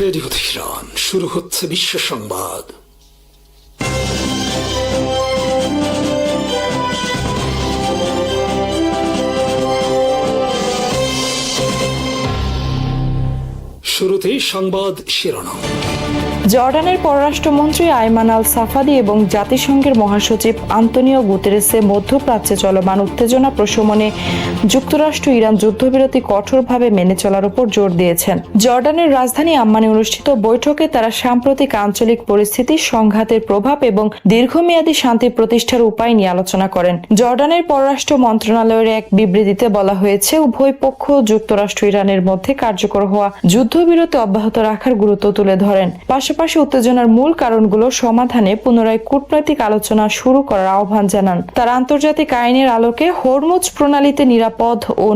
Radio Tehran, শুরু হচ্ছে বিশ্ব সংবাদ। শুরুতেই সংবাদ শিরোনাম। জর্ডানের পররাষ্ট্রমন্ত্রী আইমান আল সাফাদি এবং জাতিসংঘের মহাসচিব আন্তোনিও গুতেরেসে মধ্যপ্রাচ্যে চলমান উত্তেজনা প্রশমনে যুক্তরাষ্ট্র ইরান যুদ্ধবিরতি কঠোরভাবে মেনে চলার উপর জোর দিয়েছেন। জর্ডানের রাজধানী আম্মানে অনুষ্ঠিত বৈঠকে তারা সাম্প্রতিক আঞ্চলিক পরিস্থিতি, সংঘাতের প্রভাব এবং দীর্ঘমেয়াদী শান্তি প্রতিষ্ঠার উপায় নিয়ে আলোচনা করেন। জর্ডানের পররাষ্ট্র মন্ত্রণালয়ের এক বিবৃতিতে বলা হয়েছে, উভয় পক্ষ যুক্তরাষ্ট্র ইরানের মধ্যে কার্যকর হওয়া যুদ্ধবিরতি অব্যাহত রাখার গুরুত্ব তুলে ধরেন। পাশাপাশি উত্তেজনার মূল কারণগুলো সমাধানে পুনরায় কূটনৈতিক আলোচনা শুরু করার আহ্বান জানান। তারা আন্তর্জাতিক আইনের আলোকে হরমুজ প্রণালীতে নিরাপদ ও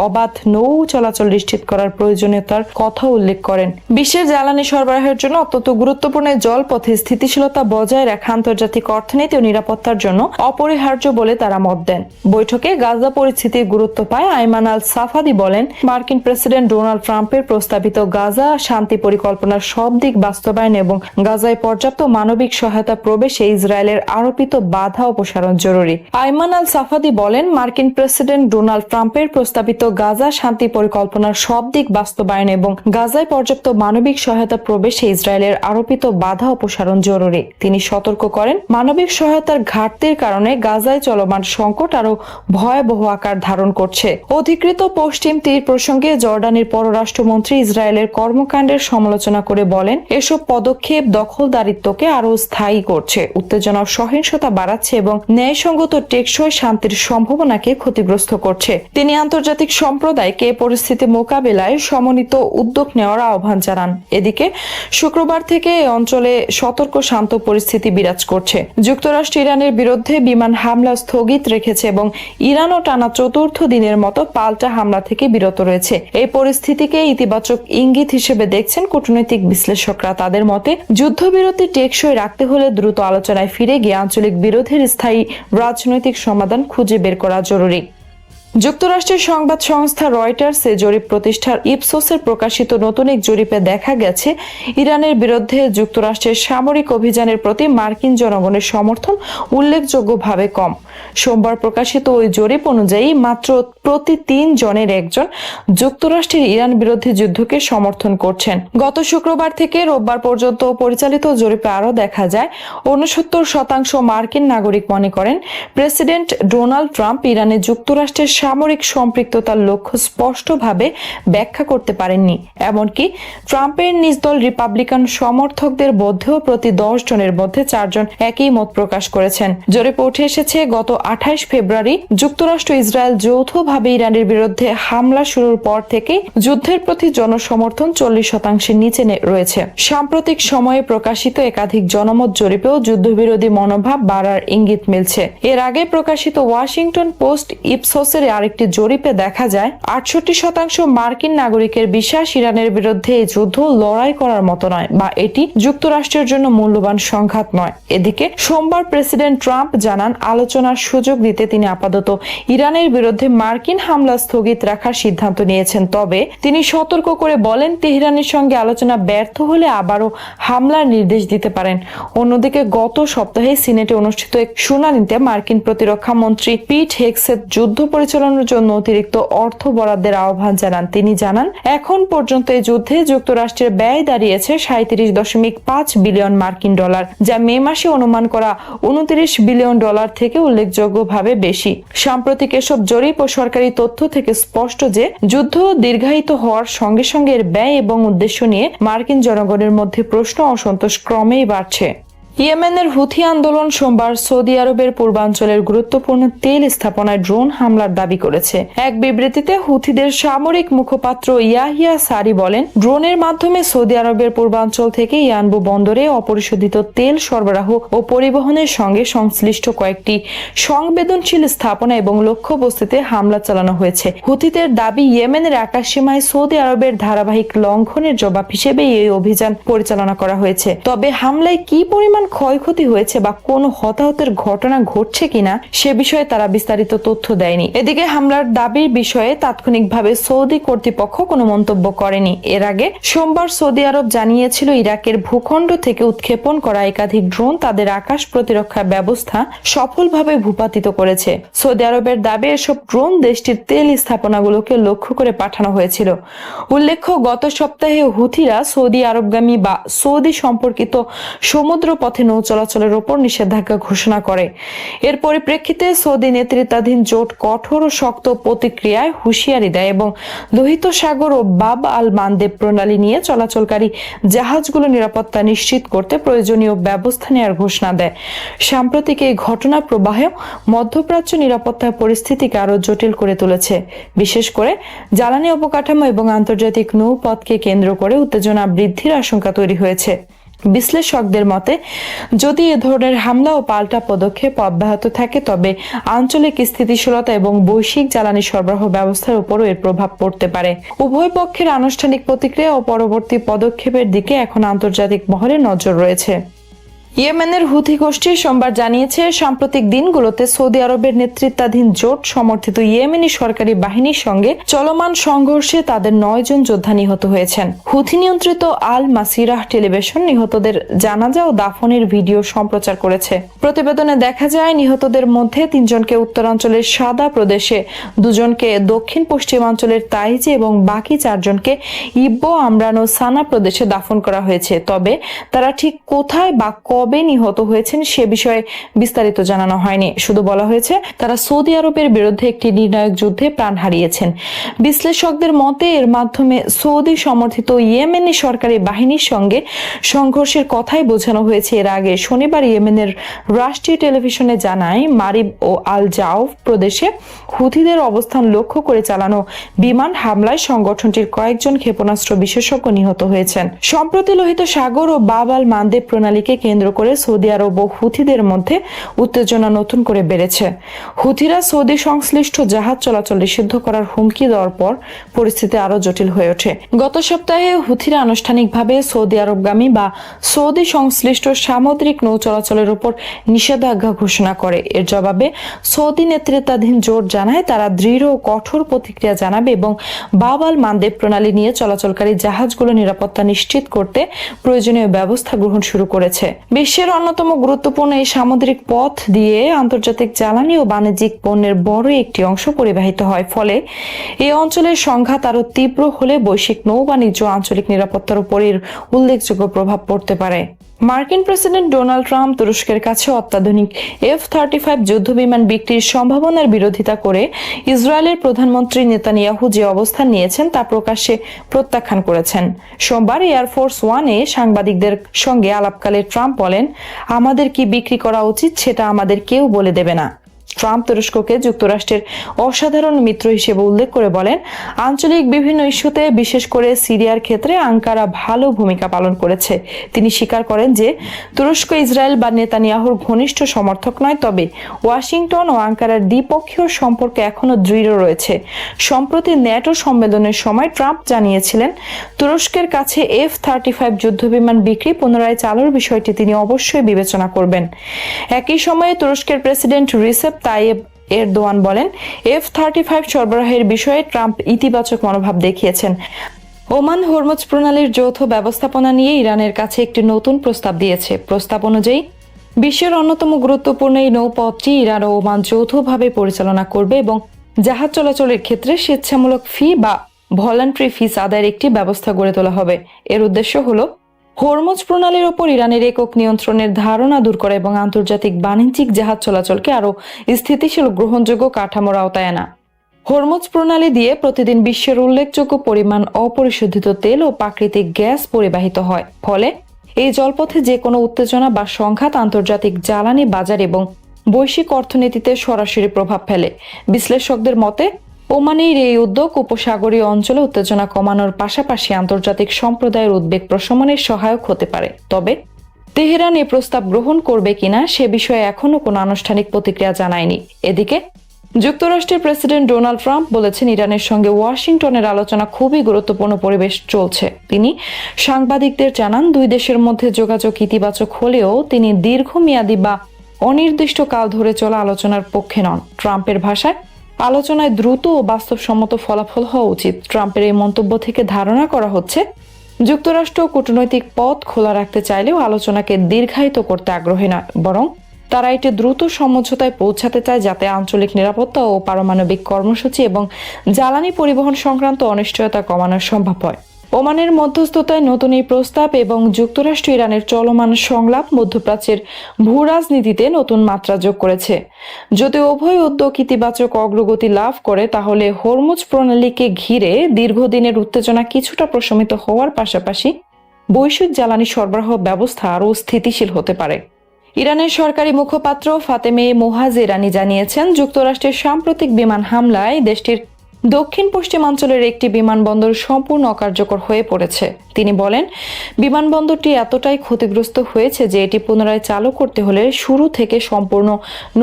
অবাধ নৌ চলাচল নিশ্চিত করার প্রয়োজনীয়তার কথা উল্লেখ করেন। বিশ্বের জ্বালানি সরবরাহের জন্য অত্যন্ত গুরুত্বপূর্ণ জলপথে স্থিতিশীলতা বজায় রাখা আন্তর্জাতিক অর্থনীতি ও নিরাপত্তার জন্য অপরিহার্য বলে তারা মত দেন। বৈঠকে গাজা পরিস্থিতির গুরুত্ব পায় আইমান আল সাফাদি বলেন, মার্কিন প্রেসিডেন্ট ডোনাল্ড ট্রাম্পের প্রস্তাবিত গাজা শান্তি পরিকল্পনার সব দিক বাস্তবায়ন এবং গাজায় পর্যাপ্ত মানবিক সহায়তা প্রবেশে ইসরায়েলের আরোপিত বাধা অপসারণ জরুরি। আইমান আল সাফাদি বলেন, মার্কিন প্রেসিডেন্ট ডোনাল্ড ট্রাম্পের প্রস্তাবিত গাজা শান্তি পরিকল্পনার সব দিক বাস্তবায়ন এবং গাজায় পর্যাপ্ত মানবিক সহায়তা প্রবেশে ইসরায়েলের আরোপিত বাধা অপসারণ জরুরি। তিনি সতর্ক করেন, মানবিক সহায়তার ঘাটতির কারণে গাজায় চলমান সংকট আরো ভয়াবহ আকার ধারণ করছে। অধিকৃত পশ্চিম তীর প্রসঙ্গে জর্ডানের পররাষ্ট্রমন্ত্রী ইসরায়েলের কর্মকাণ্ডের সমালোচনা করে বলেন, এসব পদক্ষেপ দখলদারিত্বকে আরো স্থায়ী করছে, উত্তেজনা ও সহিংসতা বাড়াচ্ছে এবং ন্যায়সঙ্গত টেকসই শান্তির সম্ভাবনাকে ক্ষতিগ্রস্ত করছে। তিনি আন্তর্জাতিক সম্প্রদায়কে পরিস্থিতি মোকাবেলায় সমন্বিত উদ্যোগ নেওয়ার আহ্বান জানান। এদিকে শুক্রবার থেকে এই অঞ্চলে সতর্ক শান্ত পরিস্থিতি বিরাজ করছে। যুক্তরাষ্ট্র ইরানের বিরুদ্ধে বিমান হামলা স্থগিত রেখেছে এবং ইরানও টানা চতুর্থ দিনের মতো পাল্টা হামলা থেকে বিরত রয়েছে। এই পরিস্থিতিকে ইতিবাচক ইঙ্গিত হিসেবে দেখছেন কূটনৈতিক বিশ্লেষকরা। তাদের মতে, যুদ্ধবিরতি টেকসই রাখতে হলে দ্রুত আলোচনায় ফিরে গিয়ে আঞ্চলিক বিরোধের স্থায়ী রাজনৈতিক সমাধান খুঁজে বের করা জরুরি। যুক্তরাষ্ট্রের সংবাদ সংস্থা রয়টার্সে জরিপ প্রতিষ্ঠার ইপসোসের প্রকাশিত নতুন এক জরিপে দেখা গেছে, ইরানের বিরুদ্ধে যুক্তরাষ্ট্রের সামরিক অভিযানের প্রতি মার্কিন জনগণের সমর্থন উল্লেখযোগ্যভাবে কম। সোমবার প্রকাশিত ওই জরিপ অনুযায়ী মাত্র প্রতি 3 জনের একজন যুক্তরাষ্ট্রের ইরান বিরোধী যুদ্ধকে সমর্থন করছেন। গত শুক্রবার থেকে রোববার পর্যন্ত পরিচালিত জরিপে আরও দেখা যায়, 69% মার্কিন নাগরিক মনে করেন প্রেসিডেন্ট ডোনাল্ড ট্রাম্প ইরানে যুক্তরাষ্ট্রের সামরিক সম্পৃক্ততার লক্ষ্য স্পষ্টভাবে ব্যাখ্যা করতে পারেননি। এমনকি ট্রাম্পের নিজ দল রিপাবলিকান সমর্থকদের মধ্যেও প্রতি 10 জনের মধ্যে 4 জন একই মত প্রকাশ করেছেন। জরিপে উঠে এসেছে, গত 28 ফেব্রুয়ারি যুক্তরাষ্ট্র ইসরায়েল যৌথভাবে ইরানের বিরুদ্ধে হামলা শুরুর পর থেকে যুদ্ধের প্রতি জনসমর্থন 40% নিচে রয়েছে। সাম্প্রতিক সময়ে প্রকাশিত একাধিক জনমত জরিপেও যুদ্ধবিরোধী মনোভাব বাড়ার ইঙ্গিত মিলছে। এর আগে প্রকাশিত ওয়াশিংটন পোস্ট ইপসোসের আরেকটি জরিপে দেখা যায়, 68% মার্কিন নাগরিকের বিশ্বাস ইরানের বিরুদ্ধে এই যুদ্ধ লড়াই করার মতো নয় বা এটি যুক্তরাষ্ট্রের জন্য মূল্যবান সংঘাত নয়। এদিকে সোমবার প্রেসিডেন্ট ট্রাম্প জানান, আলোচনার সুযোগ দিতে তিনি আপাতত ইরানের বিরুদ্ধে মার্কিন হামলা স্থগিত রাখার সিদ্ধান্ত নিয়েছেন। তবে তিনি সতর্ক করে বলেন, তেহরানের সঙ্গে আলোচনা ব্যর্থ হলে আবারও হামলার নির্দেশ দিতে পারেন। অন্যদিকে গত সপ্তাহে সিনেটে অনুষ্ঠিত এক শুনানিতে মার্কিন প্রতিরক্ষা মন্ত্রী পিট হেগসেথ যুদ্ধ পরিচালনার জন্য অতিরিক্ত অর্থ বরাদ্দের আহ্বান জানান। তিনি জানান, এখন পর্যন্ত এই যুদ্ধে যুক্তরাষ্ট্রের ব্যয় দাঁড়িয়েছে 37.5 বিলিয়ন মার্কিন ডলার, যা মে মাসে অনুমান করা 29 বিলিয়ন ডলার থেকে উল্লেখযোগ্যভাবে বেশি। সাম্প্রতিক এসব জরিপ ও সরকারি তথ্য থেকে স্পষ্ট যে যুদ্ধ দীর্ঘায়িত হওয়ার সঙ্গে সঙ্গে এর ব্যয় এবং উদ্দেশ্য নিয়ে মার্কিন জনগণের মধ্যে প্রশ্ন ও অসন্তোষ ক্রমেই বাড়ছে। ইয়েমেনের হুথি আন্দোলন সোমবার সৌদি আরবের পূর্বাঞ্চলের গুরুত্বপূর্ণ তেল স্থাপনায় ড্রোন হামলার দাবি করেছে। এক বিবৃতিতে হুথিদের সামরিক মুখপাত্র ইয়াহিয়া সারি বলেন, ড্রোনের মাধ্যমে সৌদি আরবের পূর্বাঞ্চল থেকে ইয়ানবু বন্দরে অপরিশোধিত তেল সরবরাহ ও পরিবহনের সঙ্গে সংশ্লিষ্ট কয়েকটি সংবেদনশীল স্থাপনা এবং লক্ষ্যবস্তুতে হামলা চালানো হয়েছে। হুথিদের দাবি, ইয়েমেনের আকাশসীমায় সৌদি আরবের ধারাবাহিক লঙ্ঘনের জবাব হিসেবে এই অভিযান পরিচালনা করা হয়েছে। তবে হামলায় কি পরিমাণ পরিমাণ ক্ষয়ক্ষতি হয়েছে বা কোনো হতাহতের ঘটনা ঘটছে কিনা সে বিষয়ে তারা বিস্তারিত তথ্য দেয়নি। এদিকে হামলার দাবির বিষয়ে তাৎক্ষণিকভাবে সৌদি কর্তৃপক্ষ কোনো মন্তব্য করেনি। এর আগে সোমবার সৌদি আরব জানিয়েছিল ইরাকের ভূখণ্ড থেকে উৎক্ষেপণ করা একাধিক ড্রোন তাদের আকাশ প্রতিরক্ষা ব্যবস্থা সফলভাবে ভূপাতিত করেছে। সৌদি আরবের দাবি এসব ড্রোন দেশটির তেল স্থাপনাগুলোকে লক্ষ্য করে পাঠানো হয়েছিল। উল্লেখ্য, গত সপ্তাহে হুথিরা সৌদি আরবগামী বা সৌদি সম্পর্কিত সমুদ্র পথে নৌ চলাচলের ওপর নিষেধাজ্ঞা ঘোষণা করে। এর পরিপ্রেক্ষিতে সৌদি নেতৃত্বাধীন জোট কঠোর ও শক্ত প্রতিক্রিয়ায় হুঁশিয়ারি দেয় এবং লোহিত সাগর ও বাব আল মানদেব প্রণালী নিয়ে চলাচলকারী জাহাজগুলো নিরাপত্তা নিশ্চিত করতে প্রয়োজনীয় ব্যবস্থা নেওয়ার ঘোষণা দেয়। সাম্প্রতিক এই ঘটনা প্রবাহে মধ্যপ্রাচ্য নিরাপত্তা পরিস্থিতিকে আরো জটিল করে তুলেছে। বিশেষ করে জ্বালানি অবকাঠামো এবং আন্তর্জাতিক নৌপথকে কেন্দ্র করে উত্তেজনা বৃদ্ধির আশঙ্কা তৈরি হয়েছে। বিশ্লেষকদের মতে, যদি এ ধরনের হামলা ও পাল্টা পদক্ষেপ অব্যাহত থাকে তবে আঞ্চলিক স্থিতিশীলতা এবং বৈশ্বিক জ্বালানি সরবরাহ ব্যবস্থার উপরও এর প্রভাব পড়তে পারে। উভয় পক্ষের আনুষ্ঠানিক প্রতিক্রিয়া ও পরবর্তী পদক্ষেপের দিকে এখন আন্তর্জাতিক মহলে নজর রয়েছে। ইয়েমেনের হুথি গোষ্ঠী সোমবার জানিয়েছে, সাম্প্রতিক দিনগুলোতে সৌদি আরবের নেতৃত্বাধীন জোট সমর্থিত ইয়েমেনি সরকারি বাহিনীর সঙ্গে চলমান সংঘর্ষে তাদের 9 জন যোদ্ধা নিহত হয়েছেন। হুথি নিয়ন্ত্রিত আল মাসিরাহ টেলিভিশন নিহতদের জানাজা ও দাফনের ভিডিও সম্প্রচার করেছে। প্রতিবেদনে দেখা যায়, নিহতদের মধ্যে 3 জনকে উত্তরাঞ্চলের সাদা প্রদেশে, 2 জনকে দক্ষিণ পশ্চিমাঞ্চলের তাইজে এবং বাকি 4 জনকে ইব্ব আমরান ও সানা প্রদেশে দাফন করা হয়েছে। তবে তারা ঠিক কোথায় বা কবে নিহত হয়েছেন সে বিষয়ে বিস্তারিত জানানো হয়নি। শুধু বলা হয়েছে তারা সৌদি আরবের বিরুদ্ধে একটি নির্ণায়ক যুদ্ধে প্রাণ হারিয়েছেন। বিশ্লেষকদের মতে এর মাধ্যমে সৌদি সমর্থিত ইয়েমেনি সরকারি বাহিনীর সঙ্গে সংঘর্ষের কথাই বোঝানো হয়েছে। এর আগে শনিবার ইয়েমেনের রাষ্ট্রীয় টেলিভিশনে জানায়, মারিব ও আল জাউফ প্রদেশে হুথিদের অবস্থান লক্ষ্য করে চালানো বিমান হামলায় সংগঠনটির কয়েকজন ক্ষেপণাস্ত্র বিশেষজ্ঞ নিহত হয়েছেন। সম্প্রতি লোহিত সাগর ও বাব আল মানদেব প্রণালীকে কেন্দ্র করে সৌদি আরব ও হুথিদের মধ্যে উত্তেজনা নতুন করে বেড়েছে। হুথিরা সৌদি সংশ্লিষ্ট জাহাজ চলাচল নিষিদ্ধ করার হুমকি দেওয়ার পর পরিস্থিতি আরো জটিল হয়ে ওঠে। গত সপ্তাহে হুথিরা আনুষ্ঠানিকভাবে সৌদি আরবগামী বা সৌদি সংশ্লিষ্ট সামুদ্রিক নৌ চলাচলের উপর নিষেধাজ্ঞা ঘোষণা করে। এর জবাবে সৌদি নেতৃত্বাধীন জোট জানায় তারা দৃঢ় ও কঠোর প্রতিক্রিয়া জানাবে এবং বাব আল মানদেব প্রণালী নিয়ে চলাচলকারী জাহাজগুলো নিরাপত্তা নিশ্চিত করতে প্রয়োজনীয় ব্যবস্থা গ্রহণ শুরু করেছে। বিশ্বের অন্যতম গুরুত্বপূর্ণ এই সামুদ্রিক পথ দিয়ে আন্তর্জাতিক জ্বালানি ও বাণিজ্যিক পণ্যের বড় একটি অংশ পরিবাহিত হয়। ফলে এই অঞ্চলের সংঘাত আরো তীব্র হলে বৈশ্বিক নৌ বাণিজ্য আঞ্চলিক নিরাপত্তার উপর এর উল্লেখযোগ্য প্রভাব পড়তে পারে। মার্কিন প্রেসিডেন্ট ডোনাল্ড ট্রাম্প তুরস্কের কাছে অত্যাধুনিক F-35 যুদ্ধবিমান বিক্রির সম্ভাবনার বিরোধিতা করে ইসরায়েলের প্রধানমন্ত্রী নেতানিয়াহু যে অবস্থান নিয়েছেন তা প্রকাশ্যে প্রত্যাখ্যান করেছেন। সোমবার এয়ারফোর্স ওয়ানে সাংবাদিকদের সঙ্গে আলাপকালে ট্রাম্প বলেন, আমাদের কি বিক্রি করা উচিত সেটা আমাদের কেউ বলে দেবে না। ট্রাম্প তুরস্ককে যুক্তরাষ্ট্রের অসাধারণ মিত্র হিসেবে উল্লেখ করে বলেন, আঞ্চলিক বিভিন্ন ইস্যুতে বিশেষ করে সিরিয়ার ক্ষেত্রে আঙ্কারা ভালো ভূমিকা পালন করেছে। তিনি স্বীকার করেন যে তুরস্ক ইসরায়েল বা নেতানিয়াহুর ঘনিষ্ঠ সমর্থক নয়, তবে ওয়াশিংটন ও আঙ্কারার দ্বিপক্ষীয় সম্পর্ক এখনো দৃঢ় রয়েছে। সম্প্রতি ন্যাটো সম্মেলনের সময় ট্রাম্প জানিয়েছিলেন, তুরস্কের কাছে F-35 যুদ্ধবিমান বিক্রি পুনরায় চালুর বিষয়টি তিনি অবশ্যই বিবেচনা করবেন। একই সময়ে তুরস্কের প্রেসিডেন্ট রিসেপ তাইয়েব এরদোয়ান বলেন, F-35 সরবরাহের বিষয়ে ট্রাম্প ইতিবাচক মনোভাব দেখিয়েছেন। ওমান হরমুজ প্রণালীর যৌথ ব্যবস্থাপনা নিয়ে ইরানের কাছে একটি নতুন প্রস্তাব দিয়েছে। প্রস্তাব অনুযায়ী বিশ্বের অন্যতম গুরুত্বপূর্ণ এই নৌপথটি ইরান ও ওমান যৌথভাবে পরিচালনা করবে এবং জাহাজ চলাচলের ক্ষেত্রে স্বেচ্ছামূলক ফি বা ভলান্টারি ফিস আদায়ের একটি ব্যবস্থা গড়ে তোলা হবে। এর উদ্দেশ্য হলো হরমুজ প্রণালীর ওপর ইরানের একক নিয়ন্ত্রণের ধারণা দূর করা এবং আন্তর্জাতিক বাণিজ্যিক জাহাজ চলাচলকে আরো স্থিতিশীল গ্রহণযোগ্য কাঠামোর আওতায় আনা। হরমুজ প্রণালী দিয়ে প্রতিদিন বিশ্বের উল্লেখযোগ্য পরিমাণ অপরিশোধিত তেল ও প্রাকৃতিক গ্যাস পরিবাহিত হয়। ফলে এই জলপথে যে কোনো উত্তেজনা বা সংঘাত আন্তর্জাতিক জ্বালানি বাজার এবং বৈশ্বিক অর্থনীতিতে সরাসরি প্রভাব ফেলে। বিশ্লেষকদের মতে ওমানের এই উদ্যোগ উপসাগরীয় অঞ্চলে উত্তেজনা কমানোর পাশাপাশি আন্তর্জাতিক সম্প্রদায়ের উদ্বেগ প্রশমনের সহায়ক হতে পারে। তবে তেহরান এই প্রস্তাব গ্রহণ করবে কিনা সে বিষয়ে এখনো কোনো আনুষ্ঠানিক প্রতিক্রিয়া জানায়নি। এদিকে যুক্তরাষ্ট্রের প্রেসিডেন্ট ডোনাল্ড ট্রাম্প বলেছেন, ইরানের সঙ্গে ওয়াশিংটনের আলোচনা খুবই গুরুত্বপূর্ণ পরিবেশ চলছে। তিনি সাংবাদিকদের জানান, দুই দেশের মধ্যে যোগাযোগ ইতিবাচক হলেও তিনি দীর্ঘমেয়াদী বা অনির্দিষ্টকাল ধরে চলা আলোচনার পক্ষে নন। ট্রাম্পের ভাষায়, আলোচনায় দ্রুত ও বাস্তবসম্মত ফলাফল হওয়া উচিত। ট্রাম্পের এই মন্তব্য থেকে ধারণা করা হচ্ছে, যুক্তরাষ্ট্র কূটনৈতিক পথ খোলা রাখতে চাইলেও আলোচনাকে দীর্ঘায়িত করতে আগ্রহী নয়, বরং তারা এটি দ্রুত সমঝোতায় পৌঁছাতে চায়, যাতে আঞ্চলিক নিরাপত্তা ও পারমাণবিক কর্মসূচি এবং জ্বালানি পরিবহন সংক্রান্ত অনিশ্চয়তা কমানো সম্ভব হয়। ওমানের মধ্যস্থতায় নতুন এই প্রস্তাব এবং যুক্তরাষ্ট্র ইরানের চলমান সংলাপ মধ্যপ্রাচ্যের ভূ রাজনীতিতে নতুন মাত্রা যোগ করেছে। যদি উভয় উদ্যোগ ইতিবাচক অগ্রগতি লাভ করে, তাহলে হরমুজ প্রণালীকে ঘিরে দীর্ঘদিনের উত্তেজনা কিছুটা প্রশমিত হওয়ার পাশাপাশি বৈশ্বিক জ্বালানি সরবরাহ ব্যবস্থা আরও স্থিতিশীল হতে পারে। ইরানের সরকারি মুখপাত্র ফাতেমে মোহাজেরানি জানিয়েছেন, যুক্তরাষ্ট্রের সাম্প্রতিক বিমান হামলায় দেশটির দক্ষিণ পশ্চিমাঞ্চলের একটি বিমানবন্দর সম্পূর্ণ অকার্যকর হয়ে পড়েছে। তিনি বলেন, বিমানবন্দরটি এতটাই ক্ষতিগ্রস্ত হয়েছে যে এটি পুনরায় চালু করতে হলে শুরু থেকে সম্পূর্ণ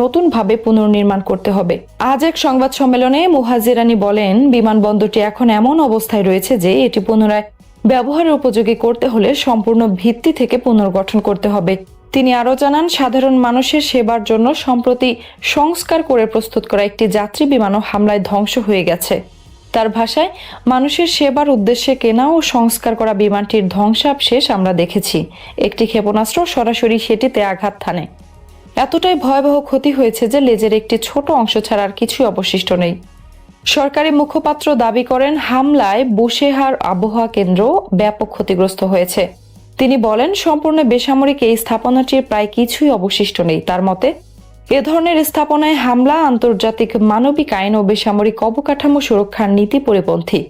নতুনভাবে পুনর্নির্মাণ করতে হবে। আজ এক সংবাদ সম্মেলনে মোহাজেরানি বলেন, বিমানবন্দরটি এখন এমন অবস্থায় রয়েছে যে এটি পুনরায় ব্যবহারের উপযোগী করতে হলে সম্পূর্ণ ভিত্তি থেকে পুনর্গঠন করতে হবে। তিনি আরও জানান, সাধারণ মানুষের সেবার জন্য সম্প্রতি সংস্কার করে প্রস্তুত করা একটি যাত্রী বিমানও হামলায় ধ্বংস হয়ে গেছে। তার ভাষায়, মানুষের সেবার উদ্দেশ্যে কেনা ও সংস্কার করা বিমানটির ধ্বংসাবশেষ আমরা দেখেছি। একটি ক্ষেপণাস্ত্র সরাসরি সেটিতে আঘাত হানে। এতটাই ভয়াবহ ক্ষতি হয়েছে যে লেজের একটি ছোট অংশ ছাড়া আর কিছুই অবশিষ্ট নেই। সরকারি মুখপাত্র দাবি করেন, হামলায় বুশেহার আবহাওয়া কেন্দ্র ব্যাপক ক্ষতিগ্রস্ত হয়েছে। তিনি বলেন, সম্পূর্ণ বেসামরিক এই স্থাপনাটির প্রায় কিছুই অবশিষ্ট নেই। তার মতে, এ ধরনের স্থাপনায় হামলা আন্তর্জাতিক মানবিক আইন ও বেসামরিক অবকাঠামো সুরক্ষার নীতি পরিপন্থী।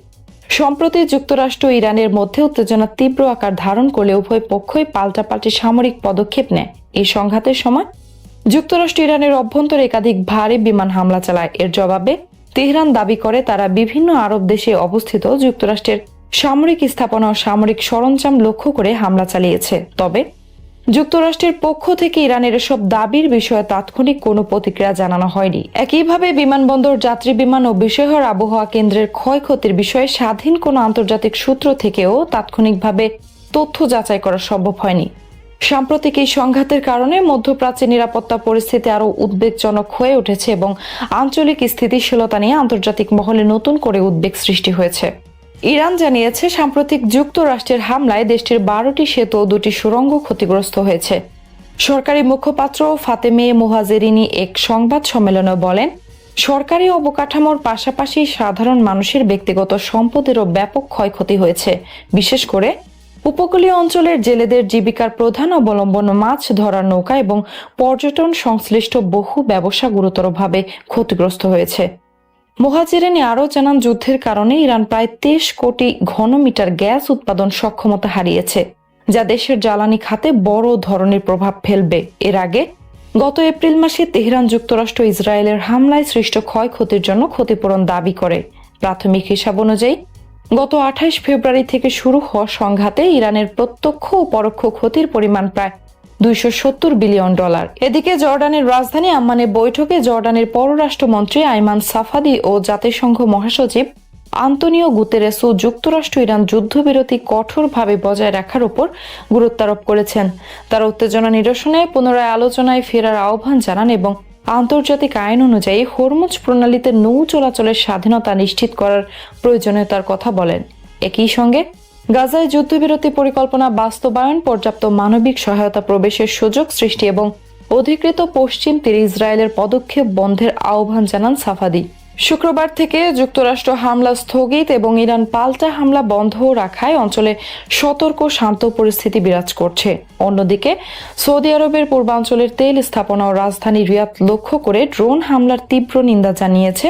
সম্প্রতি যুক্তরাষ্ট্র ও ইরানের মধ্যে উত্তেজনা তীব্র আকার ধারণ করলে উভয় পক্ষই পাল্টাপাল্টি সামরিক পদক্ষেপ নেয়। এই সংঘাতের সময় যুক্তরাষ্ট্র ইরানের অভ্যন্তরে একাধিক ভারী বিমান হামলা চালায়। এর জবাবে তেহরান দাবি করে, তারা বিভিন্ন আরব দেশে অবস্থিত যুক্তরাষ্ট্রের সামরিক স্থাপনা ও সামরিক সরঞ্জাম লক্ষ্য করে হামলা চালিয়েছে। তবে যুক্তরাষ্ট্রের পক্ষ থেকে ইরানের এসব দাবির বিষয়ে তাৎক্ষণিক কোনো প্রতিক্রিয়া জানানো হয়নি। একইভাবে বিমানবন্দর, যাত্রী বিমান ও বিশেহর আবহাওয়া কেন্দ্রের ক্ষয়ক্ষতির বিষয়ে স্বাধীন কোনো আন্তর্জাতিক সূত্র থেকেও তাৎক্ষণিকভাবে তথ্য যাচাই করা সম্ভব হয়নি। সাম্প্রতিক এই সংঘাতের কারণে মধ্যপ্রাচ্যের নিরাপত্তা পরিস্থিতি আরও উদ্বেগজনক হয়ে উঠেছে এবং আঞ্চলিক স্থিতিশীলতা নিয়ে আন্তর্জাতিক মহলে নতুন করে উদ্বেগ সৃষ্টি হয়েছে। ইরান জানিয়েছে, সাম্প্রতিক যুক্তরাষ্ট্রের হামলায় দেশটির 12টি সেতু ও 2টি সুড়ঙ্গ ক্ষতিগ্রস্ত হয়েছে। সরকারি মুখপাত্র ফাতেমে মোহাজেরিনি এক সংবাদ সম্মেলনে বলেন, সরকারি অবকাঠামোর পাশাপাশি সাধারণ মানুষের ব্যক্তিগত সম্পদেরও ব্যাপক ক্ষয়ক্ষতি হয়েছে। বিশেষ করে উপকূলীয় অঞ্চলের জেলেদের জীবিকার প্রধান অবলম্বন মাছ ধরার নৌকা এবং পর্যটন সংশ্লিষ্ট বহু ব্যবসা গুরুতরভাবে ক্ষতিগ্রস্ত হয়েছে। মোহাজেরিনি আরও জানান, যুদ্ধের কারণে ইরান প্রায় 23 কোটি ঘনমিটার গ্যাস উৎপাদন সক্ষমতা হারিয়েছে, যা দেশের জ্বালানি খাতে বড় ধরনের প্রভাব ফেলবে। এর আগে গত এপ্রিল মাসে তেহরান যুক্তরাষ্ট্র ইসরায়েলের হামলায় সৃষ্ট ক্ষয়ক্ষতির জন্য ক্ষতিপূরণ দাবি করে। প্রাথমিক হিসাব অনুযায়ী গত 28 ফেব্রুয়ারি থেকে শুরু হওয়া সংঘাতে ইরানের প্রত্যক্ষ ও পরোক্ষ ক্ষতির পরিমাণ প্রায় $270 বিলিয়ন। এদিকে জর্ডানের রাজধানী আম্মানে বৈঠকে জর্ডানের পররাষ্ট্রমন্ত্রী আইমান সাফাদি ও জাতিসংঘ মহাসচিব আন্তোনিও গুতেরেসও যুক্তরাষ্ট্র ইরান যুদ্ধবিরতি কঠোরভাবে বজায় রাখার উপর গুরুত্ব আরোপ করেছেন। তারা উত্তেজনা নিরসনে পুনরায় আলোচনায় ফেরার আহ্বান জানান এবং আন্তর্জাতিক আইন অনুযায়ী হরমুজ প্রণালীতে নৌ চলাচলের স্বাধীনতা নিশ্চিত করার প্রয়োজনীয়তার কথা বলেন। একই সঙ্গে গাজায় যুদ্ধবিরতি পরিকল্পনা বাস্তবায়ন, পর্যাপ্ত মানবিক সহায়তা প্রবেশের সুযোগ সৃষ্টি এবং অধিকৃত পশ্চিম তীরে ইসরায়েলের পদক্ষেপ বন্ধের আহ্বান জানান সাফাদি। শুক্রবার থেকে যুক্তরাষ্ট্র হামলা স্থগিত এবং ইরান পাল্টা হামলা বন্ধ রাখায় অঞ্চলে সতর্ক শান্ত পরিস্থিতি বিরাজ করছে। অন্যদিকে সৌদি আরবের পূর্বাঞ্চলের তেল স্থাপনা ও রাজধানী রিয়াদ লক্ষ্য করে ড্রোন হামলার তীব্র নিন্দা জানিয়েছে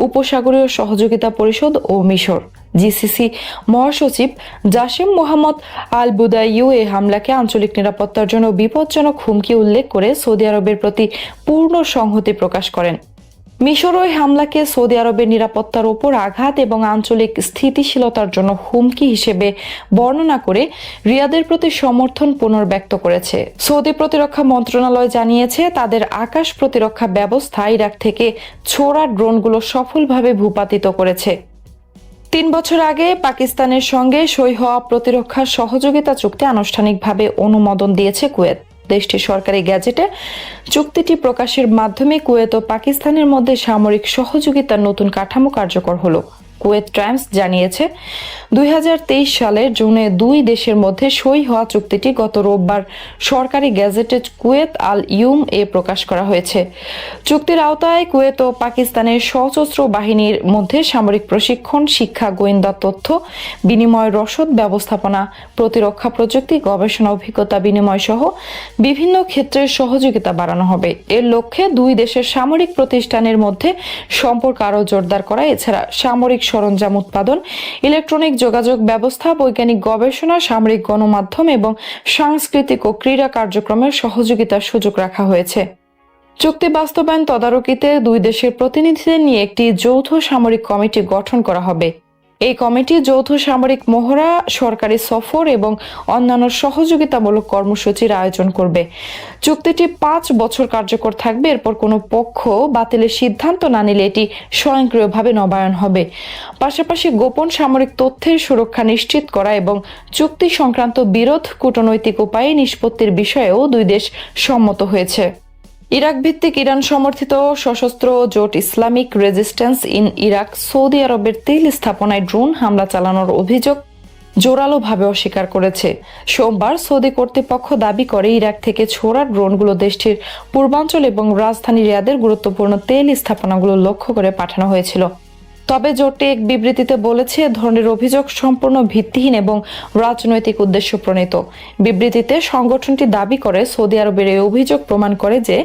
উপসাগরীয় সহযোগিতা পরিষদ ও মিশর। জিসিসি মহাসচিব জাসিম মোহাম্মদ আল বুদাইউ এই হামলাকে আঞ্চলিক নিরাপত্তার জন্য বিপজ্জনক হুমকি উল্লেখ করে সৌদি আরবের প্রতি পূর্ণ সংহতি প্রকাশ করেন। মিশর ওই হামলাকে সৌদি আরবের নিরাপত্তার ওপর আঘাত এবং আঞ্চলিক স্থিতিশীলতার জন্য হুমকি হিসেবে বর্ণনা করে রিয়াদের প্রতি সমর্থন পুনর্ব্যক্ত করেছে। সৌদি প্রতিরক্ষা মন্ত্রণালয় জানিয়েছে তাদের আকাশ প্রতিরক্ষা ব্যবস্থা ইরাক থেকে ছোড়া ড্রোনগুলো সফলভাবে ভূপাতিত করেছে। 3 বছর আগে পাকিস্তানের সঙ্গে সই হওয়া প্রতিরক্ষা সহযোগিতা চুক্তি আনুষ্ঠানিকভাবে অনুমোদন দিয়েছে কুয়েত। দেশটির সরকারি গ্যাজেটে চুক্তিটি প্রকাশের মাধ্যমে কুয়েত ও পাকিস্তানের মধ্যে সামরিক সহযোগিতার নতুন কাঠামো কার্যকর হলো। কুয়েত টাইমস জানিয়েছে 2023 সালের জুনে দুই দেশের মধ্যে সই হওয়া চুক্তিটি গত রোববার সরকারি গ্যাজেটে কুয়েত আল ইউম এ প্রকাশ করা হয়েছে। চুক্তির আওতায় কুয়েত ও পাকিস্তানের সশস্ত্র বাহিনীর মধ্যে সামরিক প্রশিক্ষণ, শিক্ষা, গোয়েন্দা তথ্য বিনিময়, রসদ ব্যবস্থাপনা, প্রতিরক্ষা প্রযুক্তি, গবেষণা, অভিজ্ঞতা বিনিময় সহ বিভিন্ন ক্ষেত্রে সহযোগিতা বাড়ানো হবে। এর লক্ষ্যে দুই দেশের সামরিক প্রতিষ্ঠানের মধ্যে সম্পর্ক আরও জোরদার করা, এছাড়া সামরিক সরঞ্জাম উৎপাদন, ইলেকট্রনিক যোগাযোগ ব্যবস্থা, বৈজ্ঞানিক গবেষণা, সামরিক গণমাধ্যম এবং সাংস্কৃতিক ও ক্রীড়া কার্যক্রমের সহযোগিতার সুযোগ রাখা হয়েছে। চুক্তি বাস্তবায়ন তদারকিতে দুই দেশের প্রতিনিধিদের নিয়ে একটি যৌথ সামরিক কমিটি গঠন করা হবে। এই কমিটি যৌথ সামরিক মহড়া, সরকারি সফর এবং অন্যান্য সহযোগিতামূলক কর্মসূচির আয়োজন করবে। চুক্তিটি 5 বছর কার্যকর থাকবে। এরপর কোনো পক্ষ বাতিলের সিদ্ধান্ত না নিলে এটি স্বয়ংক্রিয়ভাবে নবায়ন হবে। পাশাপাশি গোপন সামরিক তথ্যের সুরক্ষা নিশ্চিত করা এবং চুক্তি সংক্রান্ত বিরোধ কূটনৈতিক উপায়ে নিষ্পত্তির বিষয়েও দুই দেশ সম্মত হয়েছে। ইরাক ভিত্তিক ইরান সমর্থিত সশস্ত্র জোট Islamic resistance in Iraq Saudi আরবের তেল স্থাপনায় ড্রোন হামলা চালানোর অভিযোগ জোরালোভাবে অস্বীকার করেছে। সোমবার সৌদি কর্তৃপক্ষ দাবি করে ইরাক থেকে ছোড়া ড্রোনগুলো দেশটির পূর্বাঞ্চল এবং রাজধানী রিয়াদের গুরুত্বপূর্ণ তেল স্থাপনাগুলো লক্ষ্য করে পাঠানো হয়েছিল। তবে জোটটি এক বিবৃতিতে বলেছে এ ধরনের অভিযোগ সম্পূর্ণ ভিত্তিহীন এবং রাজনৈতিক উদ্দেশ্য প্রণীত। বিবৃতিতে সংগঠনটি দাবি করে সৌদি আরবের এই অভিযোগ প্রমাণ করে যে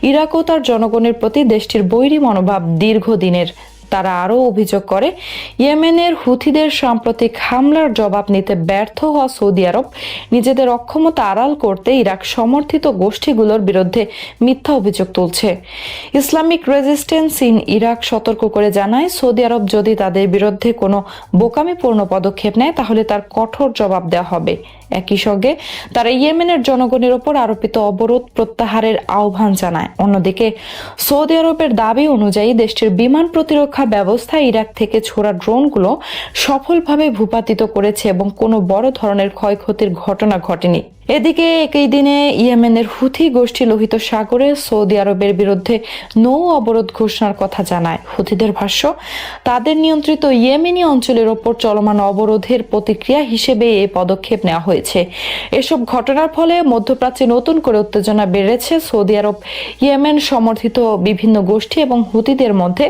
ইরাক ও তার জনগণের প্রতি দেশটির বৈরী মনোভাব দীর্ঘদিনের। তারা আরও অভিযোগ করে ইয়েমেনের হুথিদের সাম্প্রতিক হামলার জবাব নিতে ব্যর্থ হওয়া সৌদি আরব নিজেদের অক্ষমতা আড়াল করতে ইরাক সমর্থিত গোষ্ঠীগুলোর বিরুদ্ধে মিথ্যা অভিযোগ তুলছে। ইসলামিক রেজিস্ট্যান্স ইন ইরাক সতর্ক করে জানায়, সৌদি আরব যদি তাদের বিরুদ্ধে কোনো বোকামিপূর্ণ পদক্ষেপ নেয় তাহলে তার কঠোর জবাব দেওয়া হবে। একই সঙ্গে তারা ইয়েমেনের জনগণের ওপর আরোপিত অবরোধ প্রত্যাহারের আহ্বান জানায়। অন্যদিকে সৌদি আরবের দাবি অনুযায়ী দেশটির বিমান প্রতিরক্ষা ব্যবস্থা ইরাক থেকে ছোড়া ড্রোনগুলো সফলভাবে ভূপাতিত করেছে এবং কোনো বড় ধরনের ক্ষয়ক্ষতির ঘটনা ঘটেনি। এদিকে একই দিনে ইয়েমেনের হুথি গোষ্ঠী লোহিত সাগরে সৌদি আরবের বিরুদ্ধে নৌ অবরোধ ঘোষণার কথা জানায়। হুথিদের ভাষ্য, তাদের নিয়ন্ত্রিত ইয়েমেনি অঞ্চলের ওপর চলমান অবরোধের প্রতিক্রিয়া হিসেবে এই পদক্ষেপ নেওয়া হয়েছে। এসব ঘটনার ফলে মধ্যপ্রাচ্যে নতুন করে উত্তেজনা বেড়েছে। সৌদি আরব ইয়েমেন সমর্থিত বিভিন্ন গোষ্ঠী এবং হুথিদের মধ্যে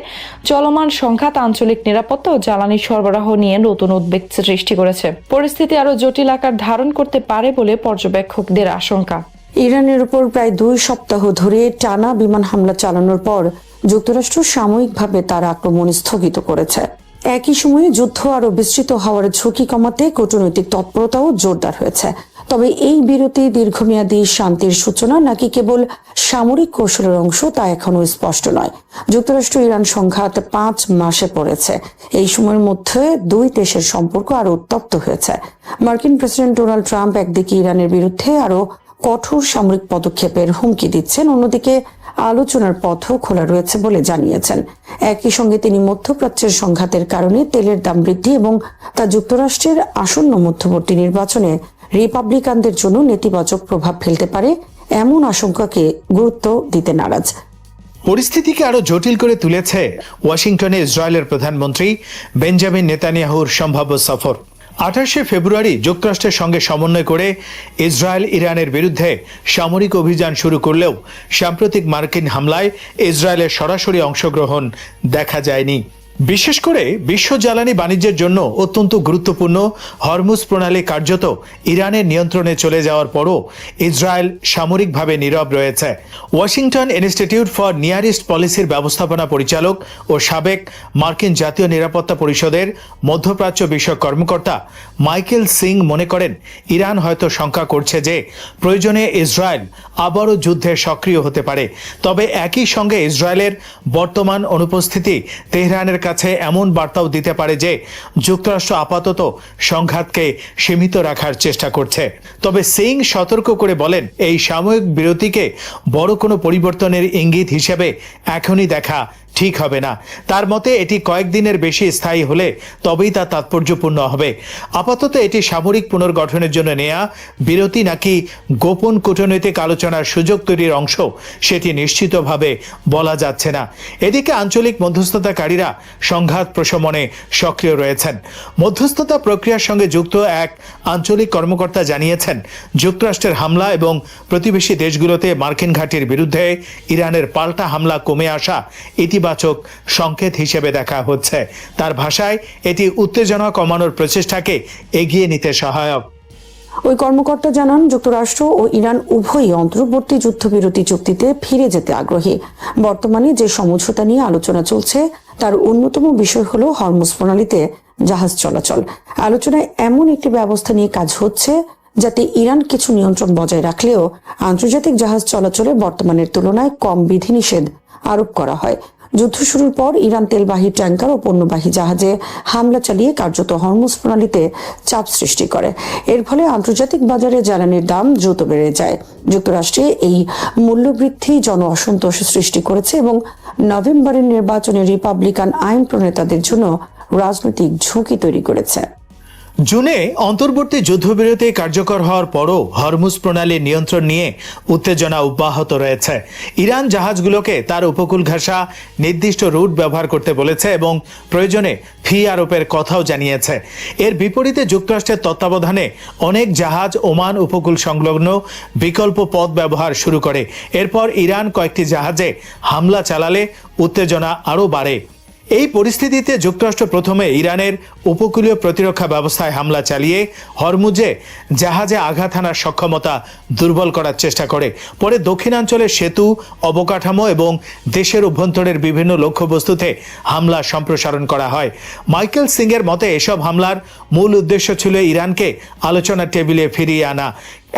চলমান সংঘাত আঞ্চলিক নিরাপত্তা ও জ্বালানি সরবরাহ নিয়ে নতুন উদ্বেগ সৃষ্টি করেছে। পরিস্থিতি আরো জটিল আকার ধারণ করতে পারে বলে পর্যবেক্ষকদের আশঙ্কা। ইরানের উপর প্রায় 2 সপ্তাহ ধরে টানা বিমান হামলা চালানোর পর যুক্তরাষ্ট্র সাময়িকভাবে তার আক্রমণ স্থগিত করেছে। একই সময়ে যুদ্ধ আরো বিস্তৃত হওয়ার ঝুঁকি কমাতে কূটনৈতিক তৎপরতাও জোরদার হয়েছে। তবে এই বিরতি দীর্ঘমেয়াদী শান্তির সূচনা নাকি কেবল সামরিক কৌশলের অংশ তা এখনো স্পষ্ট নয়। যুক্তরাষ্ট্র ইরান সংঘাত 5 মাসে পড়েছে। এই সময়ের মধ্যে দুই দেশের সম্পর্ক আরো উত্তপ্ত হয়েছে। মার্কিন প্রেসিডেন্ট ডোনাল্ড ট্রাম্প একদিকে ইরানের বিরুদ্ধে আরো কঠোর সামরিক পদক্ষেপের হুমকি দিচ্ছেন, অন্যদিকে আলোচনার পথও খোলা রয়েছে বলে জানিয়েছেন। একই সঙ্গে তিনি মধ্যপ্রাচ্যের সংঘাতের কারণে তেলের দাম বৃদ্ধি এবং তা যুক্তরাষ্ট্রের আসন্ন মধ্যবর্তী নির্বাচনে রিপাবলিকানদের জন্য নেতিবাচক প্রভাব ফেলতে পারে এমন আশঙ্কাকে গুরুত্ব দিতে নারাজ। পরিস্থিতিকে আরো জটিল করে তুলেছে ওয়াশিংটনে ইসরায়েলের প্রধানমন্ত্রী বেঞ্জামিন নেতানিয়াহুর সম্ভাব্য সফর। 28 ফেব্রুয়ারি যুক্তরাষ্ট্রের সঙ্গে সমন্বয় করে ইসরায়েল ইরানের বিরুদ্ধে সামরিক অভিযান শুরু করলেও সাম্প্রতিক মার্কিন হামলায় ইসরায়েলের সরাসরি অংশগ্রহণ দেখা যায়নি। বিশেষ করে বিশ্ব জ্বালানি বাণিজ্যের জন্য অত্যন্ত গুরুত্বপূর্ণ হরমুজ প্রণালী কার্যত ইরানের নিয়ন্ত্রণে চলে যাওয়ার পরও ইসরায়েল সামরিকভাবে নীরব রয়েছে। Washington institute for near east পলিসির ব্যবস্থাপনা পরিচালক ও সাবেক মার্কিন জাতীয় নিরাপত্তা পরিষদের মধ্যপ্রাচ্য বিষয়ক কর্মকর্তা মাইকেল সিং মনে করেন, ইরান হয়তো শঙ্কা করছে যে প্রয়োজনে ইসরায়েল আবারও যুদ্ধে সক্রিয় হতে পারে। তবে একই সঙ্গে ইসরায়েলের বর্তমান অনুপস্থিতি তেহরানের কাছে এমন বার্তাও দিতে পারে যে যুক্তরাষ্ট্র আপাতত সংঘাতকে সীমিত রাখার চেষ্টা করছে। তবে সিং সতর্ক করে বলেন, এই সাময়িক বিরতিকে বড় কোনো পরিবর্তনের ইঙ্গিত হিসেবে এখনই দেখা ঠিক হবে না। তার মতে এটি কয়েকদিনের বেশি স্থায়ী হলে তবেই তা তাৎপর্যপূর্ণ হবে। আপাতত এটি সামরিক পুনর্গঠনের জন্য নেয়া বিরতি নাকি গোপন কূটনৈতিক আলোচনার সুযোগ তৈরির অংশ সেটি নিশ্চিতভাবে বলা যাচ্ছে না। এদিকে আঞ্চলিক মধ্যস্থতাকারীরা সংঘাত প্রশমনে সক্রিয় রয়েছেন। মধ্যস্থতা প্রক্রিয়ার সঙ্গে যুক্ত এক আঞ্চলিক কর্মকর্তা জানিয়েছেন, যুক্তরাষ্ট্রের হামলা এবং প্রতিবেশী দেশগুলোতে মার্কিন ঘাঁটির বিরুদ্ধে ইরানের পাল্টা হামলা কমে আসা ইতিবাচক সংকেত হিসেবে দেখা হচ্ছে। তার ভাষায় এটি উত্তেজনা কমানোর প্রচেষ্টাকে এগিয়ে নিতে সহায়ক। ওই কর্মকর্তা জানান, যুক্তরাষ্ট্র ও ইরান উভয়ই অন্তর্বর্তী যুদ্ধবিরতি চুক্তিতে ফিরে যেতে আগ্রহী। বর্তমানে যে সমঝোতা নিয়ে আলোচনা চলছে তার অন্যতম বিষয় হলো হরমুজ প্রণালীতে জাহাজ চলাচল। আলোচনায় এমন একটি ব্যবস্থা নিয়ে কাজ হচ্ছে যাতে ইরান কিছু নিয়ন্ত্রণ বজায় রাখলেও আন্তর্জাতিক জাহাজ চলাচলে বর্তমানের তুলনায় কম বিধিনিষেধ আরোপ করা হয়। যুদ্ধ শুরুর পর ইরান তেলবাহী ট্যাঙ্কার ও পণ্যবাহী জাহাজে হামলা চালিয়ে কার্যত হরমুজ প্রণালীতে চাপ সৃষ্টি করে। এর ফলে আন্তর্জাতিক বাজারে জ্বালানির দাম দ্রুত বেড়ে যায়। যুক্তরাষ্ট্রে এই মূল্যবৃদ্ধি জন অসন্তোষ সৃষ্টি করেছে এবং নভেম্বরের নির্বাচনে রিপাবলিকান আইন প্রণেতাদের জন্য রাজনৈতিক ঝুঁকি তৈরি করেছে। জুনে অন্তর্বর্তী যুদ্ধবিরতি কার্যকর হওয়ার পরও হরমুজ প্রণালীর নিয়ন্ত্রণ নিয়ে উত্তেজনা অব্যাহত রয়েছে। ইরান জাহাজগুলোকে তার উপকূল ঘেঁষা নির্দিষ্ট রুট ব্যবহার করতে বলেছে এবং প্রয়োজনে ফি আরোপের কথাও জানিয়েছে। এর বিপরীতে যুক্তরাষ্ট্রের তত্ত্বাবধানে অনেক জাহাজ ওমান উপকূল সংলগ্ন বিকল্প পথ ব্যবহার শুরু করে। এরপর ইরান কয়েকটি জাহাজে হামলা চালালে উত্তেজনা আরও বাড়ে। এই পরিস্থিতিতে যুক্তরাষ্ট্র প্রথমে ইরানের উপকূলীয় প্রতিরক্ষা ব্যবস্থায় হামলা চালিয়ে হরমুজে জাহাজে আঘাত হানার সক্ষমতা দুর্বল করার চেষ্টা করে। পরে দক্ষিণাঞ্চলের সেতু, অবকাঠামো এবং দেশের অভ্যন্তরের বিভিন্ন লক্ষ্যবস্তুতে হামলা সম্প্রসারণ করা হয়। মাইকেল সিংয়ের মতে এসব হামলার মূল উদ্দেশ্য ছিল ইরানকে আলোচনার টেবিলে ফিরিয়ে আনা।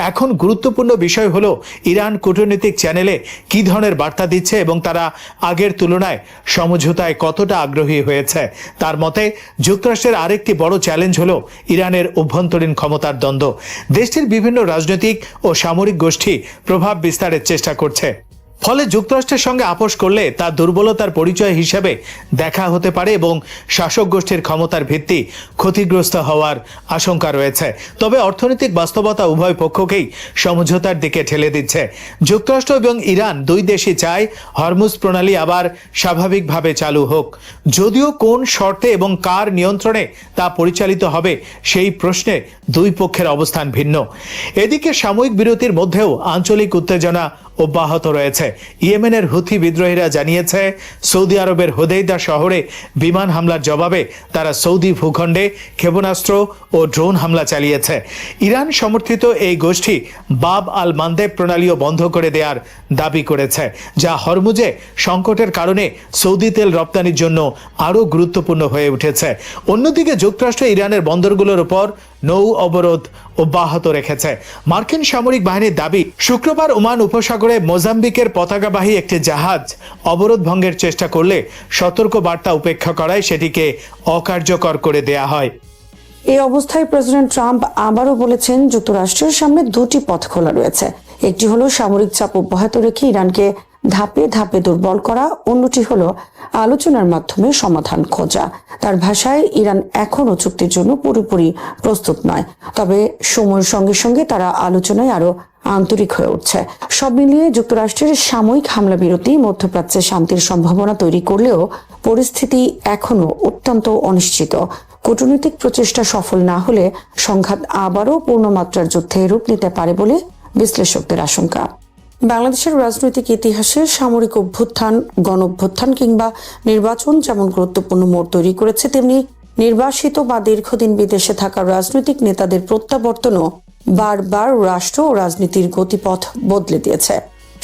এখন গুরুত্বপূর্ণ বিষয় হলো ইরান কূটনৈতিক চ্যানেলে কি ধরনের বার্তা দিচ্ছে এবং তারা আগের তুলনায় সমঝোতায় কতটা আগ্রহী হয়েছে। তার মতে যুক্তরাষ্ট্রের আরেকটি বড় চ্যালেঞ্জ হলো ইরানের অভ্যন্তরীণ ক্ষমতার দ্বন্দ্ব। দেশটির বিভিন্ন রাজনৈতিক ও সামরিক গোষ্ঠী প্রভাব বিস্তারের চেষ্টা করছে। ফলে যুক্তরাষ্ট্রের সঙ্গে আপোষ করলে তা দুর্বলতার পরিচয় হিসেবে দেখা হতে পারে এবং শাসক গোষ্ঠীর ক্ষমতার ভিত্তি ক্ষতিগ্রস্ত হওয়ার আশঙ্কা রয়েছে। তবে অর্থনৈতিক বাস্তবতা উভয় পক্ষকেই সমঝোতার দিকে ঠেলে দিচ্ছে। যুক্তরাষ্ট্র এবং ইরান দুই দেশই চায় হরমুজ প্রণালী আবার স্বাভাবিকভাবে চালু হোক। যদিও কোন শর্তে এবং কার নিয়ন্ত্রণে তা পরিচালিত হবে সেই প্রশ্নে দুই পক্ষের অবস্থান ভিন্ন। এদিকে সাময়িক বিরতির মধ্যেও আঞ্চলিক উত্তেজনা অব্যাহত রয়েছে। ইয়েমেনের হুথি বিদ্রোহীরা জানিয়েছে, সৌদি আরবের হোদেইদা শহরে বিমান হামলার জবাবে তারা সৌদি ভূখণ্ডে ক্ষেপণাস্ত্র ও ড্রোন হামলা চালিয়েছে। ইরান সমর্থিত এই গোষ্ঠী বাব আল মান্দেব প্রণালীও বন্ধ করে দেওয়ার দাবি করেছে, যা হরমুজে সংকটের কারণে সৌদি তেল রপ্তানির জন্য আরও গুরুত্বপূর্ণ হয়ে উঠেছে। অন্যদিকে যুক্তরাষ্ট্র ইরানের বন্দরগুলোর উপর নৌ অবরোধ অব্যাহত রেখেছে। মার্কিন সামরিক বাহিনীর দাবি, শুক্রবার ওমান উপসাগরে মোজাম্বিকের পতাকাবাহী একটি জাহাজ অবরোধ ভঙ্গের চেষ্টা করলে সতর্ক বার্তা উপেক্ষা করায় সেটিকে অকার্যকর করে দেয়া হয়। এই অবস্থায় প্রেসিডেন্ট ট্রাম্প আবারও বলেছেন, যুক্তরাষ্ট্রের সামনে দুটি পথ খোলা রয়েছে। একটি হলো সামরিক চাপ অব্যাহত রেখে ইরানকে ধাপে ধাপে দুর্বল করা, অন্যটি হলো আলোচনার মাধ্যমে সমাধান খোঁজা। তার ভাষায়, ইরান এখনও চুক্তির জন্য পুরোপুরি প্রস্তুত নয়, তবে সময়ের সঙ্গে সঙ্গে তারা আলোচনায় আরো আন্তরিক হয়ে উঠছে। সব মিলিয়ে যুক্তরাষ্ট্রের সাময়িক হামলা বিরতি মধ্যপ্রাচ্যে শান্তির সম্ভাবনা তৈরি করলেও পরিস্থিতি এখনো অত্যন্ত অনিশ্চিত। কূটনৈতিক প্রচেষ্টা সফল না হলে সংঘাত আবারও পূর্ণমাত্রার যুদ্ধে রূপ নিতে পারে বলে বিশ্লেষকদের আশঙ্কা। বাংলাদেশের রাজনৈতিক ইতিহাসে সামরিক অভ্যুত্থান, গণ অভ্যুত্থান কিংবা নির্বাচন যেমন গুরুত্বপূর্ণ মোড় তৈরি করেছে, তেমনি নির্বাসিত বা দীর্ঘদিন বিদেশে থাকা রাজনৈতিক নেতাদের প্রত্যাবর্তনও বারবার রাষ্ট্র ও রাজনীতির গতিপথ বদলে দিয়েছে।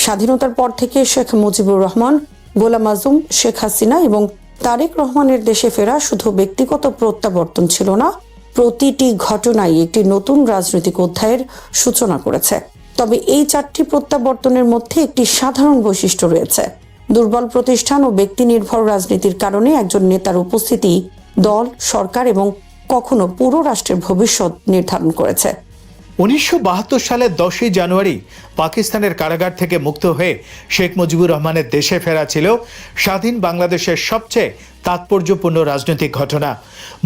স্বাধীনতার পর থেকে শেখ মুজিবুর রহমান, গোলাম আজম, শেখ হাসিনা এবং তারেক রহমানের দেশে ফেরা শুধু ব্যক্তিগত প্রত্যাবর্তন ছিল না, প্রতিটি ঘটনাই একটি নতুন রাজনৈতিক অধ্যায়ের সূচনা করেছে। তবে এই চারটি প্রত্যাবর্তনের মধ্যে একটি সাধারণ বৈশিষ্ট্য রয়েছে। দুর্বল প্রতিষ্ঠান ও ব্যক্তি নির্ভর রাজনীতির কারণে একজন নেতার উপস্থিতি দল, সরকার এবং কখনো পুরো রাষ্ট্রের ভবিষ্যৎ নির্ধারণ করেছে। 1972 সালের 10ই জানুয়ারি পাকিস্তানের কারাগার থেকে মুক্ত হয়ে শেখ মুজিবুর রহমানের দেশে ফেরা ছিল স্বাধীন বাংলাদেশের সবচেয়ে তাৎপর্যপূর্ণ রাজনৈতিক ঘটনা।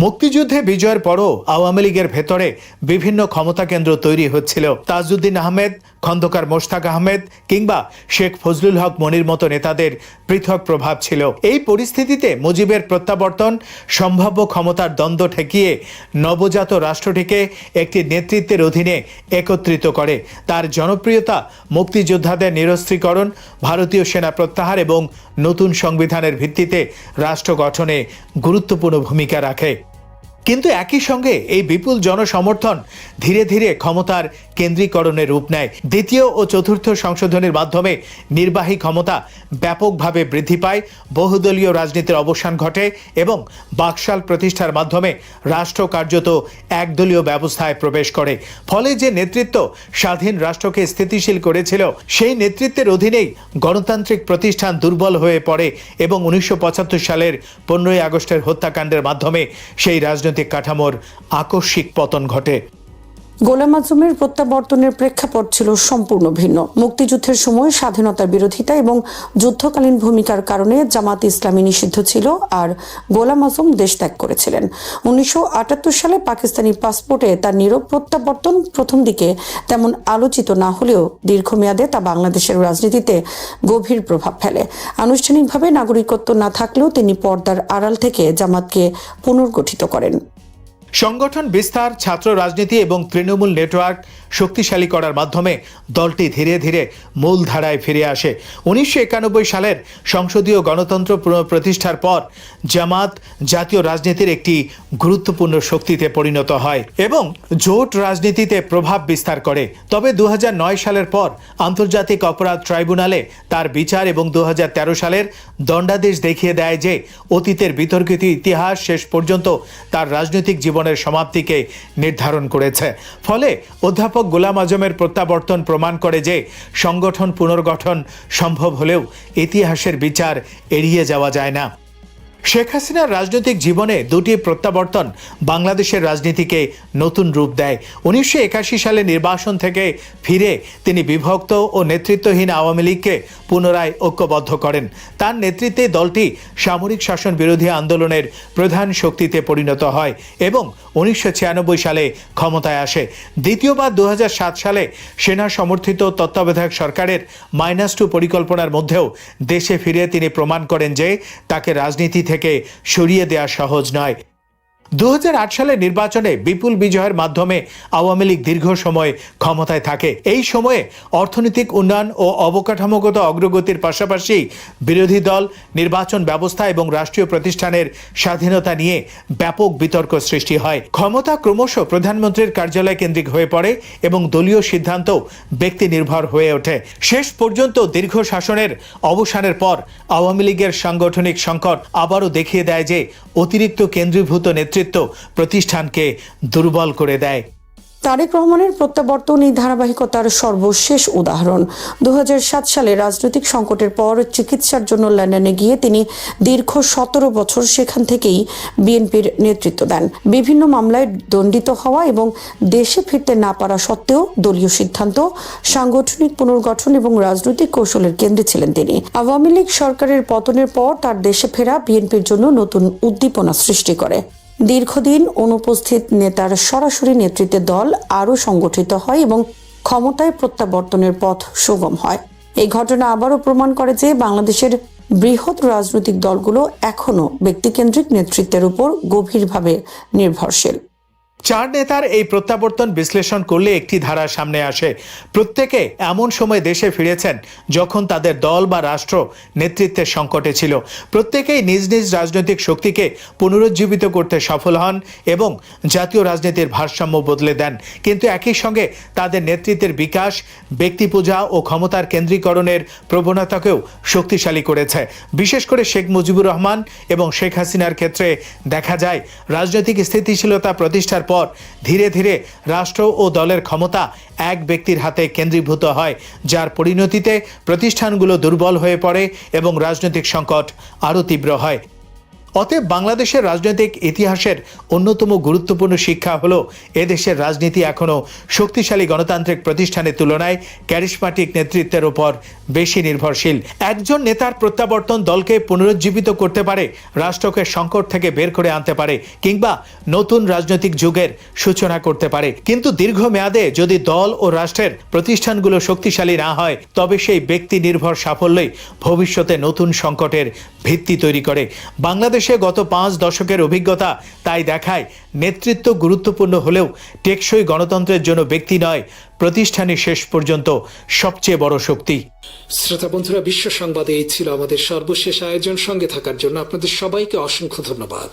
মুক্তিযুদ্ধে বিজয়ের পরও আওয়ামী লীগের ভেতরে বিভিন্ন ক্ষমতা কেন্দ্র তৈরি হচ্ছিল। তাজউদ্দিন আহমেদ, খন্দকার মোশতাক আহমেদ কিংবা শেখ ফজলুল হক মনির মতো নেতাদের পৃথক প্রভাব ছিল। এই পরিস্থিতিতে মুজিবের প্রত্যাবর্তন সম্ভাব্য ক্ষমতার দ্বন্দ্ব ঠেকিয়ে নবজাত রাষ্ট্রটিকে একটি নেতৃত্বের অধীনে একত্রিত করে। তার জনপ্রিয়তা মুক্তিযোদ্ধাদের নিরস্ত্রীকরণ, ভারতীয় সেনা প্রত্যাহার এবং নতুন সংবিধানের ভিত্তিতে রাষ্ট্র গঠনে গুরুত্বপূর্ণ ভূমিকা রাখে। কিন্তু একই সঙ্গে এই বিপুল জনসমর্থন ধীরে ধীরে ক্ষমতার কেন্দ্রীকরণের রূপ নেয়। দ্বিতীয় ও চতুর্থ সংশোধনের মাধ্যমে নির্বাহী ক্ষমতা ব্যাপকভাবে বৃদ্ধি পায়, বহুদলীয় রাজনীতির অবসান ঘটে এবং বাকশাল প্রতিষ্ঠার মাধ্যমে রাষ্ট্র কার্যত একদলীয় ব্যবস্থায় প্রবেশ করে। ফলে যে নেতৃত্ব স্বাধীন রাষ্ট্রকে স্থিতিশীল করেছিল, সেই নেতৃত্বের অধীনেই গণতান্ত্রিক প্রতিষ্ঠান দুর্বল হয়ে পড়ে এবং 1975 সালের 15ই আগস্টের হত্যাকাণ্ডের মাধ্যমে সেই রাজনৈতিক কাঠামোর আকস্মিক পতন ঘটে। গোলাম আজমের প্রত্যাবর্তনের প্রেক্ষাপট ছিল সম্পূর্ণ ভিন্ন। মুক্তিযুদ্ধের সময় স্বাধীনতার বিরোধিতা এবং যুদ্ধকালীন ভূমিকার কারণে জামাত ইসলামী নিষিদ্ধ ছিল আর গোলাম আজম দেশ ত্যাগ করেছিলেন। 1978 সালে পাকিস্তানি পাসপোর্টে তার নীরব প্রত্যাবর্তন প্রথম দিকে তেমন আলোচিত না হলেও দীর্ঘমেয়াদে তা বাংলাদেশের রাজনীতিতে গভীর প্রভাব ফেলে। আনুষ্ঠানিকভাবে নাগরিকত্ব না থাকলেও তিনি পর্দার আড়াল থেকে জামাতকে পুনর্গঠিত করেন। সংগঠন বিস্তার, ছাত্র রাজনীতি এবং তৃণমূল নেটওয়ার্ক শক্তিশালী করার মাধ্যমে দলটি ধীরে ধীরে মূল ধারায় ফিরে আসে। 1991 সালের সংসদীয় গণতন্ত্র পুনঃপ্রতিষ্ঠার পর জামাত জাতীয় রাজনীতির একটি গুরুত্বপূর্ণ শক্তিতে পরিণত হয় এবং জোট রাজনীতিতে প্রভাব বিস্তার করে। তবে 2009 সালের পর আন্তর্জাতিক অপরাধ ট্রাইব্যুনালে তার বিচার এবং 2013 সালের দণ্ডাদেশ দেখিয়ে দেয় যে অতীতের বিতর্কিত ইতিহাস শেষ পর্যন্ত তার রাজনৈতিক জীবনের সমাপ্তিকে নির্ধারণ করেছে। ফলে অধ্যাপক গোলাম আজমের প্রত্যাবর্তন প্রমাণ করে যে সংগঠন পুনর্গঠন সম্ভব হলেও ইতিহাসের বিচার এড়িয়ে যাওয়া যায় না। শেখ হাসিনার রাজনৈতিক জীবনে দুটি প্রত্যাবর্তন বাংলাদেশের রাজনীতিকে নতুন রূপ দেয়। 1981 সালে নির্বাসন থেকে ফিরে তিনি বিভক্ত ও নেতৃত্বহীন আওয়ামী লীগকে পুনরায় ঐক্যবদ্ধ করেন। তার নেতৃত্বে দলটি সামরিক শাসন বিরোধী আন্দোলনের প্রধান শক্তিতে পরিণত হয় এবং 1996 সালে ক্ষমতায় আসে। দ্বিতীয়বার 2007 সালে সেনা সমর্থিত তত্ত্বাবধায়ক সরকারের -2 পরিকল্পনার মধ্যেও দেশে ফিরে তিনি প্রমাণ করেন যে তাকে রাজনীতি থেকে সরিয়ে দেওয়া সহজ নয়। 2008 সালের নির্বাচনে বিপুল বিজয়ের মাধ্যমে আওয়ামী লীগ দীর্ঘ সময় ক্ষমতায় থাকে। এই সময়ে অর্থনৈতিক উন্নয়ন ও অবকাঠামোগত অগ্রগতির পাশাপাশি বিরোধী দল, নির্বাচন ব্যবস্থা এবং রাষ্ট্রীয় প্রতিষ্ঠানের স্বাধীনতা নিয়ে ব্যাপক বিতর্ক সৃষ্টি হয়। ক্ষমতা ক্রমশ প্রধানমন্ত্রীর কার্যালয় কেন্দ্রিক হয়ে পড়ে এবং দলীয় সিদ্ধান্ত ব্যক্তি নির্ভর হয়ে ওঠে। শেষ পর্যন্ত দীর্ঘ শাসনের অবসানের পর আওয়ামী লীগের সাংগঠনিক সংকট আবারও দেখিয়ে দেয় যে অতিরিক্ত কেন্দ্রীভূত নেতৃত্ব প্রতিষ্ঠানকে দুর্বল করে দেয়। তারেক রহমানের প্রত্যাবর্তন এই ধারাবাহিকতার সর্বশেষ উদাহরণ। 2007 সালে রাজনৈতিক সংকটের পর চিকিৎসার জন্য লন্ডনে গিয়ে তিনি দীর্ঘ 17 বছর সেখান থেকেই বিএনপির নেতৃত্ব দেন। বিভিন্ন মামলায় দণ্ডিত হওয়া এবং দেশে ফিরতে না পারা সত্ত্বেও দলীয় সিদ্ধান্ত, সাংগঠনিক পুনর্গঠন এবং রাজনৈতিক কৌশলের কেন্দ্রে ছিলেন তিনি। আওয়ামী লীগ সরকারের পতনের পর তার দেশে ফেরা বিএনপির জন্য নতুন উদ্দীপনা সৃষ্টি করে। দীর্ঘদিন অনুপস্থিত নেতার সরাসরি নেতৃত্বে দল আরও সংগঠিত হয় এবং ক্ষমতায় প্রত্যাবর্তনের পথ সুগম হয়। এই ঘটনা আবারও প্রমাণ করে যে বাংলাদেশের বৃহৎ রাজনৈতিক দলগুলো এখনো ব্যক্তিকেন্দ্রিক নেতৃত্বের উপর গভীরভাবে নির্ভরশীল। চার নেতার এই প্রত্যাবর্তন বিশ্লেষণ করলে একটি ধারা সামনে আসে। প্রত্যেকে এমন সময় দেশে ফিরেছেন যখন তাদের দল বা রাষ্ট্র নেতৃত্বের সংকটে ছিল। প্রত্যেকেই নিজ নিজ রাজনৈতিক শক্তিকে পুনরুজ্জীবিত করতে সফল হন এবং জাতীয় রাজনীতির ভারসাম্য বদলে দেন। কিন্তু একই সঙ্গে তাদের নেতৃত্বের বিকাশ ব্যক্তিপূজা ও ক্ষমতার কেন্দ্রীকরণের প্রবণতাকেও শক্তিশালী করেছে। বিশেষ করে শেখ মুজিবুর রহমান এবং শেখ হাসিনার ক্ষেত্রে দেখা যায় রাজনৈতিক স্থিতিশীলতা প্রতিষ্ঠার পর ধীরে ধীরে রাষ্ট্র ও দলের ক্ষমতা এক ব্যক্তির হাতে কেন্দ্রীভূত হয়, যার পরিণতিতে প্রতিষ্ঠানগুলো দুর্বল হয়ে পড়ে এবং রাজনৈতিক সংকট আরও তীব্র হয়। অতএব বাংলাদেশের রাজনৈতিক ইতিহাসের অন্যতম গুরুত্বপূর্ণ শিক্ষা হলো এদেশের রাজনীতি এখনও শক্তিশালী গণতান্ত্রিক প্রতিষ্ঠানের তুলনায় ক্যারিসমাটিক নেতৃত্বের ওপর বেশি নির্ভরশীল। একজন নেতার প্রত্যাবর্তন দলকে পুনরুজ্জীবিত করতে পারে, রাষ্ট্রকে সংকট থেকে বের করে আনতে পারে কিংবা নতুন রাজনৈতিক যুগের সূচনা করতে পারে। কিন্তু দীর্ঘমেয়াদে যদি দল ও রাষ্ট্রের প্রতিষ্ঠানগুলো শক্তিশালী না হয়, তবে সেই ব্যক্তি নির্ভর সাফল্যই ভবিষ্যতে নতুন সংকটের ভিত্তি তৈরি করে। বাংলাদেশে গত 5 দশকের অভিজ্ঞতা তাই দেখায় নেতৃত্ব গুরুত্বপূর্ণ হলেও টেকসই গণতন্ত্রের জন্য ব্যক্তি নয়, প্রতিষ্ঠানই শেষ পর্যন্ত সবচেয়ে বড় শক্তি। শ্রোতা বন্ধুরা, বিশ্ব সংবাদে এই ছিল আমাদের সর্বশেষ আয়োজন। সঙ্গে থাকার জন্য আপনাদের সবাইকে অসংখ্য ধন্যবাদ।